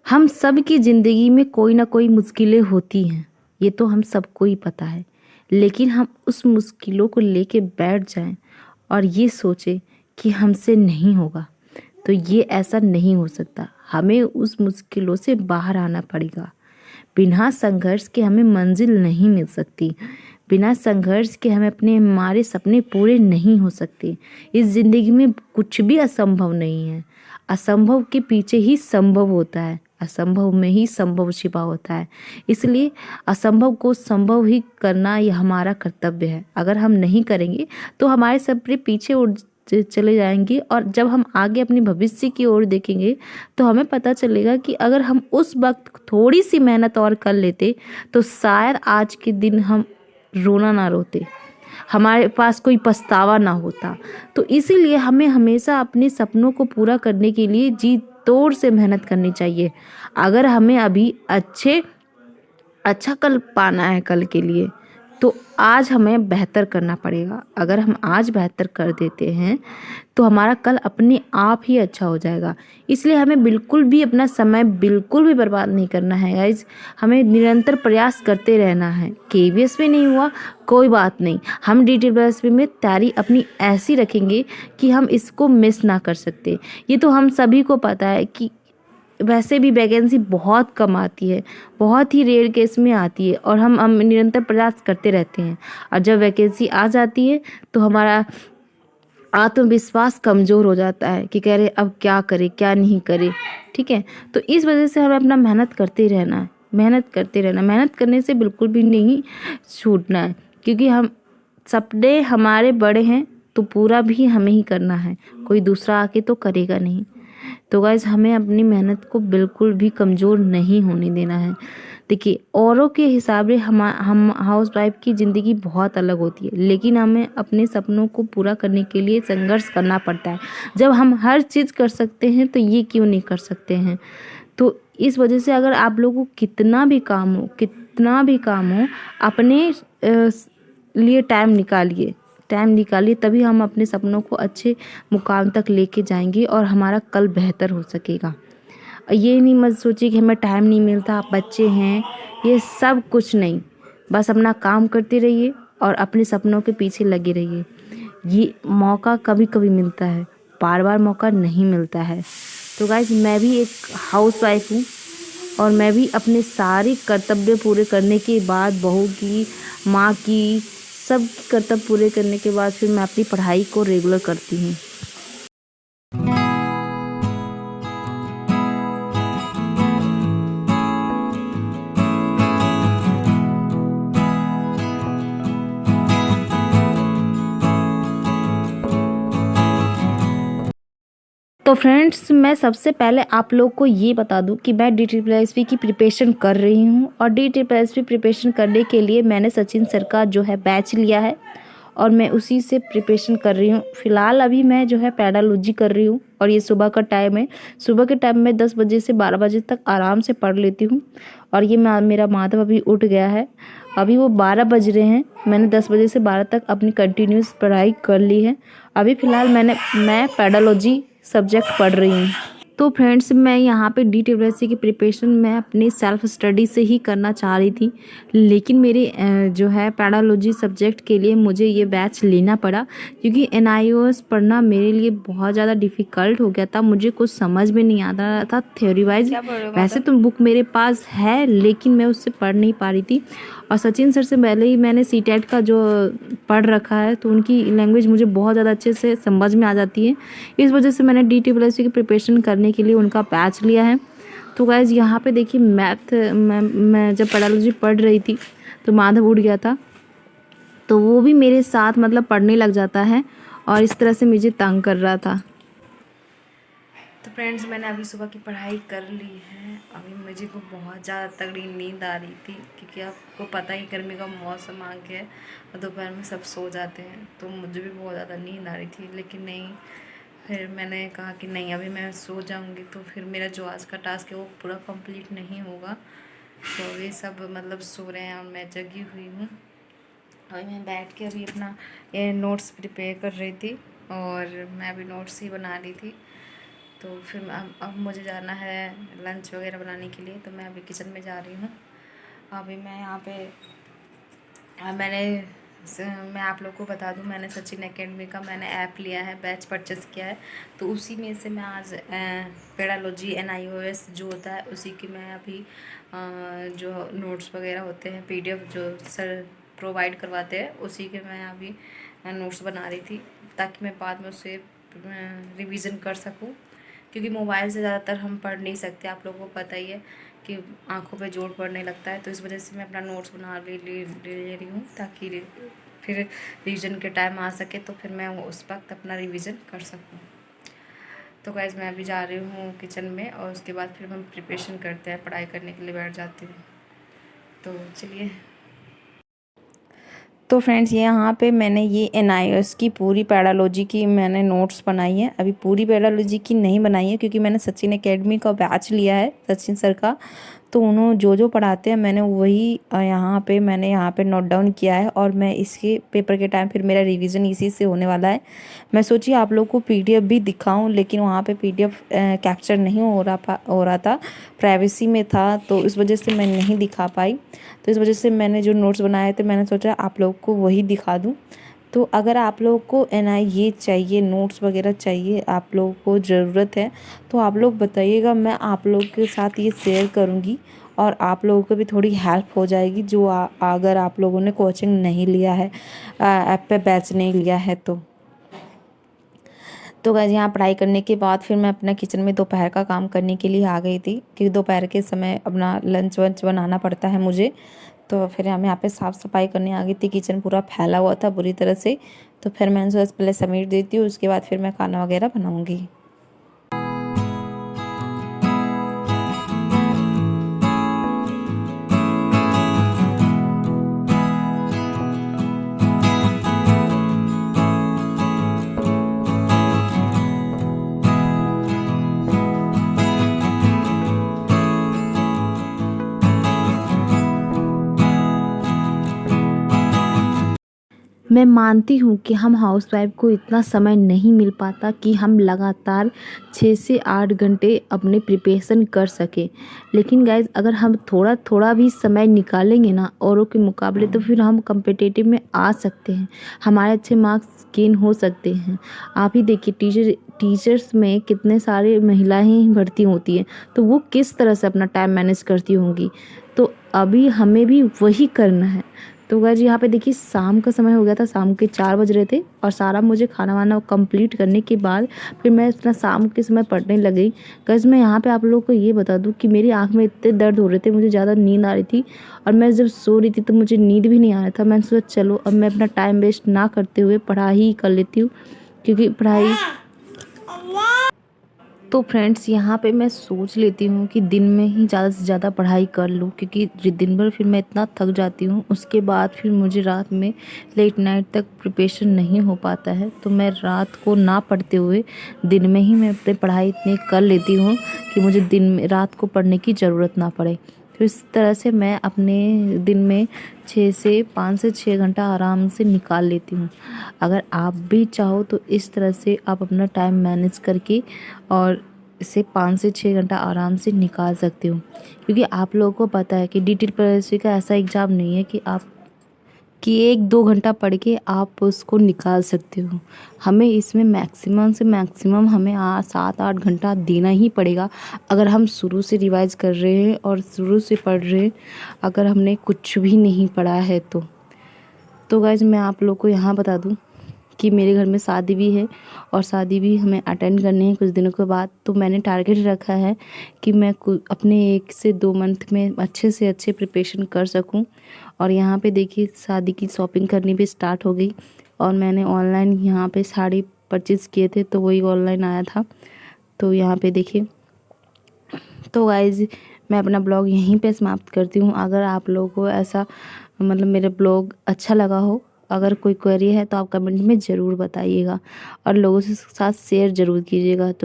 हम सब की ज़िंदगी में कोई ना कोई मुश्किलें होती हैं, ये तो हम सबको ही पता है। लेकिन हम उस मुश्किलों को लेके बैठ जाएं और ये सोचें कि हमसे नहीं होगा, तो ये ऐसा नहीं हो सकता। हमें उस मुश्किलों से बाहर आना पड़ेगा। बिना संघर्ष के हमें मंजिल नहीं मिल सकती। बिना संघर्ष के हमें हमारे सपने पूरे नहीं हो सकते। इस ज़िंदगी में कुछ भी असंभव नहीं है। असंभव के पीछे ही संभव होता है। असंभव में ही संभव छिपा होता है। इसलिए असंभव को संभव ही करना ये हमारा कर्तव्य है। अगर हम नहीं करेंगे तो हमारे सपने पीछे उड़ चले जाएंगे, और जब हम आगे अपने भविष्य की ओर देखेंगे तो हमें पता चलेगा कि अगर हम उस वक्त थोड़ी सी मेहनत और कर लेते तो शायद आज के दिन हम रोना ना रोते, हमारे पास कोई पछतावा ना होता। तो इसीलिए हमें हमेशा अपने सपनों को पूरा करने के लिए जी तोड़ से मेहनत करनी चाहिए। अगर हमें अभी अच्छा कल पाना है कल के लिए, तो आज हमें बेहतर करना पड़ेगा। अगर हम आज बेहतर कर देते हैं तो हमारा कल अपने आप ही अच्छा हो जाएगा। इसलिए हमें बिल्कुल भी अपना समय बिल्कुल भी बर्बाद नहीं करना है गाइज। हमें निरंतर प्रयास करते रहना है। केवीएस में नहीं हुआ कोई बात नहीं, हम DTPSP में तैयारी अपनी ऐसी रखेंगे कि हम इसको मिस ना कर सकते। ये तो हम सभी को पता है कि वैसे भी वैकेंसी बहुत कम आती है, बहुत ही रेयर केस में आती है, और हम निरंतर प्रयास करते रहते हैं। और जब वैकेंसी आ जाती है तो हमारा आत्मविश्वास कमज़ोर हो जाता है कि कह रहे अब क्या करें क्या नहीं करें। ठीक है, तो इस वजह से हमें अपना मेहनत करते रहना है, मेहनत करते रहना। मेहनत करने से बिल्कुल भी नहीं छूटना है, क्योंकि हम सपने हमारे बड़े हैं तो पूरा भी हमें ही करना है, कोई दूसरा आके तो करेगा नहीं। तो गाइज हमें अपनी मेहनत को बिल्कुल भी कमज़ोर नहीं होने देना है। देखिए, औरों के हिसाब से हम हाउस वाइफ की ज़िंदगी बहुत अलग होती है, लेकिन हमें अपने सपनों को पूरा करने के लिए संघर्ष करना पड़ता है। जब हम हर चीज़ कर सकते हैं तो ये क्यों नहीं कर सकते हैं। तो इस वजह से अगर आप लोगों को कितना भी काम हो अपने लिए टाइम निकालिए, तभी हम अपने सपनों को अच्छे मुकाम तक लेके जाएंगे और हमारा कल बेहतर हो सकेगा। ये नहीं मत सोचिए कि हमें टाइम नहीं मिलता, बच्चे हैं, ये सब कुछ नहीं। बस अपना काम करते रहिए और अपने सपनों के पीछे लगे रहिए। ये मौका कभी कभी मिलता है, बार बार मौका नहीं मिलता है। तो गाइज मैं भी एक हाउस वाइफ हूँ, और मैं भी अपने सारे कर्तव्य पूरे करने के बाद, बहू की, माँ की, सब कर्तव्य पूरे करने के बाद फिर मैं अपनी पढ़ाई को रेगुलर करती हूँ। तो फ्रेंड्स, मैं सबसे पहले आप लोग को ये बता दूं कि मैं DTPSP की प्रिपरेशन कर रही हूं, और DTPSP प्रिपरेशन करने के लिए मैंने सचिन सर का जो है बैच लिया है, और मैं उसी से प्रिपरेशन कर रही हूँ। फ़िलहाल अभी मैं जो है पैडालॉजी कर रही हूँ, और ये सुबह का टाइम है। सुबह के टाइम में 10 बजे से 12 बजे तक आराम से पढ़ लेती हूँ। और ये मेरा माधव अभी उठ गया है, अभी वो 12 बज रहे हैं। मैंने 10 बजे से 12 तक अपनी कंटिन्यूस पढ़ाई कर ली है। अभी फ़िलहाल मैं पैडालॉजी सब्जेक्ट पढ़ रही हूँ। तो फ्रेंड्स, मैं यहाँ पे DTPSC की प्रिपरेशन मैं अपनी सेल्फ स्टडी से ही करना चाह रही थी, लेकिन मेरे जो है पैडालॉजी सब्जेक्ट के लिए मुझे ये बैच लेना पड़ा, क्योंकि NIOS पढ़ना मेरे लिए बहुत ज़्यादा डिफ़िकल्ट हो गया था। मुझे कुछ समझ में नहीं आ रहा था थ्योरी वाइज। वैसे तो बुक मेरे पास है, लेकिन मैं उससे पढ़ नहीं पा रही थी। और सचिन सर से पहले ही मैंने CTET का जो पढ़ रखा है, तो उनकी लैंग्वेज मुझे बहुत ज़्यादा अच्छे से समझ में आ जाती है। इस वजह से मैंने DTPSC की प्रिपरेशन करने के लिए उनका बैच लिया है। तो गाइज यहाँ पे देखिए, मैं जब पैडालॉजी पढ़ रही थी तो माधव उठ गया था, तो वो भी मेरे साथ मतलब पढ़ने लग जाता है, और इस तरह से मुझे तंग कर रहा था। तो फ्रेंड्स, मैंने अभी सुबह की पढ़ाई कर ली है। अभी मुझे को बहुत ज़्यादा तगड़ी नींद आ रही थी, क्योंकि आपको पता ही गर्मी का मौसम आ गया है और दोपहर में सब सो जाते हैं, तो मुझे भी बहुत ज़्यादा नींद आ रही थी। लेकिन नहीं, फिर मैंने कहा कि नहीं, अभी मैं सो जाऊंगी तो फिर मेरा जो आज का टास्क है वो पूरा कंप्लीट नहीं होगा। तो ये सब मतलब सो रहे हैं और मैं जगी हुई हूँ। अभी मैं बैठ के अभी अपना ये नोट्स प्रिपेयर कर रही थी, और मैं अभी नोट्स ही बना रही थी। तो फिर अब मुझे जाना है लंच वगैरह बनाने के लिए, तो मैं अभी किचन में जा रही हूँ। अभी मैं यहाँ पे मैं आप लोग को बता दूं, मैंने सचिन एकेडमी का मैंने ऐप लिया है, बैच परचेस किया है। तो उसी में से मैं आज पेडालॉजी NIOS जो होता है उसी की मैं अभी जो नोट्स वगैरह होते हैं PDF जो सर प्रोवाइड करवाते हैं उसी के मैं अभी नोट्स बना रही थी, ताकि मैं बाद में उसे रिवीजन कर सकूं। क्योंकि मोबाइल से ज़्यादातर हम पढ़ नहीं सकते, आप लोगों को पता ही है कि आंखों पे जोर पड़ने लगता है। तो इस वजह से मैं अपना नोट्स बना ले रही हूँ, ताकि फिर रिवीजन के टाइम आ सके तो फिर मैं उस वक्त अपना रिवीजन कर सकूँ। तो गाइस मैं अभी जा रही हूँ किचन में, और उसके बाद फिर हम प्रिपरेशन करते हैं, पढ़ाई करने के लिए बैठ जाती हूँ। तो चलिए। तो फ्रेंड्स यहाँ पे मैंने ये NIOS की पूरी पैडालॉजी की मैंने नोट्स बनाई है। अभी पूरी पैडालॉजी की नहीं बनाई है क्योंकि मैंने सचिन एकेडमी का बैच लिया है, सचिन सर का। तो उन्होंने जो पढ़ाते हैं मैंने वही मैंने यहाँ पे नोट डाउन किया है, और मैं इसके पेपर के टाइम फिर मेरा रिवीजन इसी से होने वाला है। मैं सोची आप लोग को PDF भी दिखाऊं, लेकिन वहाँ पे PDF कैप्चर नहीं हो रहा था, प्राइवेसी में था, तो इस वजह से मैं नहीं दिखा पाई। तो इस वजह से मैंने जो नोट्स बनाए थे मैंने सोचा आप लोग को वही दिखा दूँ। तो अगर आप लोगों को ये चाहिए, नोट्स वगैरह चाहिए, आप लोगों को ज़रूरत है, तो आप लोग बताइएगा, मैं आप लोग के साथ ये शेयर करूँगी, और आप लोगों को भी थोड़ी हेल्प हो जाएगी जो अगर आप लोगों ने कोचिंग नहीं लिया है, ऐप पे बैच नहीं लिया है तो गाइस यहाँ पढ़ाई करने के बाद फिर मैं अपना किचन में दोपहर का काम करने के लिए आ गई थी, क्योंकि दोपहर के समय अपना लंच वंच बनाना पड़ता है मुझे। तो फिर हम यहाँ पे साफ़ सफाई करने आ गई थी, किचन पूरा फैला हुआ था बुरी तरह से। तो फिर मैंने सोचा पहले समेट देती हूँ, उसके बाद फिर मैं खाना वगैरह बनाऊँगी। मैं मानती हूँ कि हम हाउसवाइफ को इतना समय नहीं मिल पाता कि हम लगातार 6 से 8 घंटे अपने प्रिपरेशन कर सकें। लेकिन गाइज़ अगर हम थोड़ा थोड़ा भी समय निकालेंगे ना औरों के मुकाबले, तो फिर हम कम्पिटिटिव में आ सकते हैं, हमारे अच्छे मार्क्स गेन हो सकते हैं। आप ही देखिए टीचर्स में कितने सारे महिलाएं भर्ती होती हैं, तो वो किस तरह से अपना टाइम मैनेज करती होंगी। तो अभी हमें भी वही करना है। तो गाइस यहाँ पे देखिए शाम का समय हो गया था, शाम के 4 बज रहे थे, और सारा मुझे खाना वाना कंप्लीट करने के बाद फिर मैं इतना शाम के समय पढ़ने लग गई। गाइस मैं यहाँ पे आप लोगों को ये बता दूँ कि मेरी आँख में इतने दर्द हो रहे थे, मुझे ज़्यादा नींद आ रही थी, और मैं जब सो रही थी तो मुझे नींद भी नहीं आ रहा था। मैंने सोचा चलो अब मैं अपना टाइम वेस्ट ना करते हुए पढ़ाई ही कर लेती हूँ, क्योंकि पढ़ाई। तो फ्रेंड्स यहाँ पे मैं सोच लेती हूँ कि दिन में ही ज़्यादा से ज़्यादा पढ़ाई कर लूँ, क्योंकि दिन भर फिर मैं इतना थक जाती हूँ, उसके बाद फिर मुझे रात में लेट नाइट तक प्रिपरेशन नहीं हो पाता है। तो मैं रात को ना पढ़ते हुए दिन में ही मैं अपनी पढ़ाई इतनी कर लेती हूँ कि मुझे रात को पढ़ने की ज़रूरत ना पड़े। तो इस तरह से मैं अपने दिन में 5 से 6 घंटा आराम से निकाल लेती हूँ। अगर आप भी चाहो तो इस तरह से आप अपना टाइम मैनेज करके और इसे 5 से 6 घंटा आराम से निकाल सकते हो। क्योंकि आप लोगों को पता है कि DTD PSC का ऐसा एग्ज़ाम नहीं है कि 1-2 घंटा पढ़ के आप उसको निकाल सकते हो। हमें इसमें मैक्सिमम से मैक्सिमम हमें 7-8 घंटा देना ही पड़ेगा, अगर हम शुरू से रिवाइज कर रहे हैं और शुरू से पढ़ रहे हैं, अगर हमने कुछ भी नहीं पढ़ा है तो गाइज मैं आप लोग को यहाँ बता दूँ कि मेरे घर में शादी भी है, और शादी भी हमें अटेंड करनी है कुछ दिनों के बाद। तो मैंने टारगेट रखा है कि मैं अपने 1 से 2 मंथ में अच्छे से अच्छे प्रिपरेशन कर सकूं। और यहाँ पे देखिए शादी की शॉपिंग करनी भी स्टार्ट हो गई, और मैंने ऑनलाइन यहाँ पे साड़ी परचेज़ किए थे, तो वही ऑनलाइन आया था। तो यहाँ पे देखिए। तो गाइज मैं अपना ब्लॉग यहीं पे समाप्त करती हूँ। अगर आप लोगों को ऐसा मेरा ब्लॉग अच्छा लगा हो, अगर कोई क्वेरी है तो आप कमेंट में ज़रूर बताइएगा, और लोगों के साथ शेयर ज़रूर कीजिएगा। तो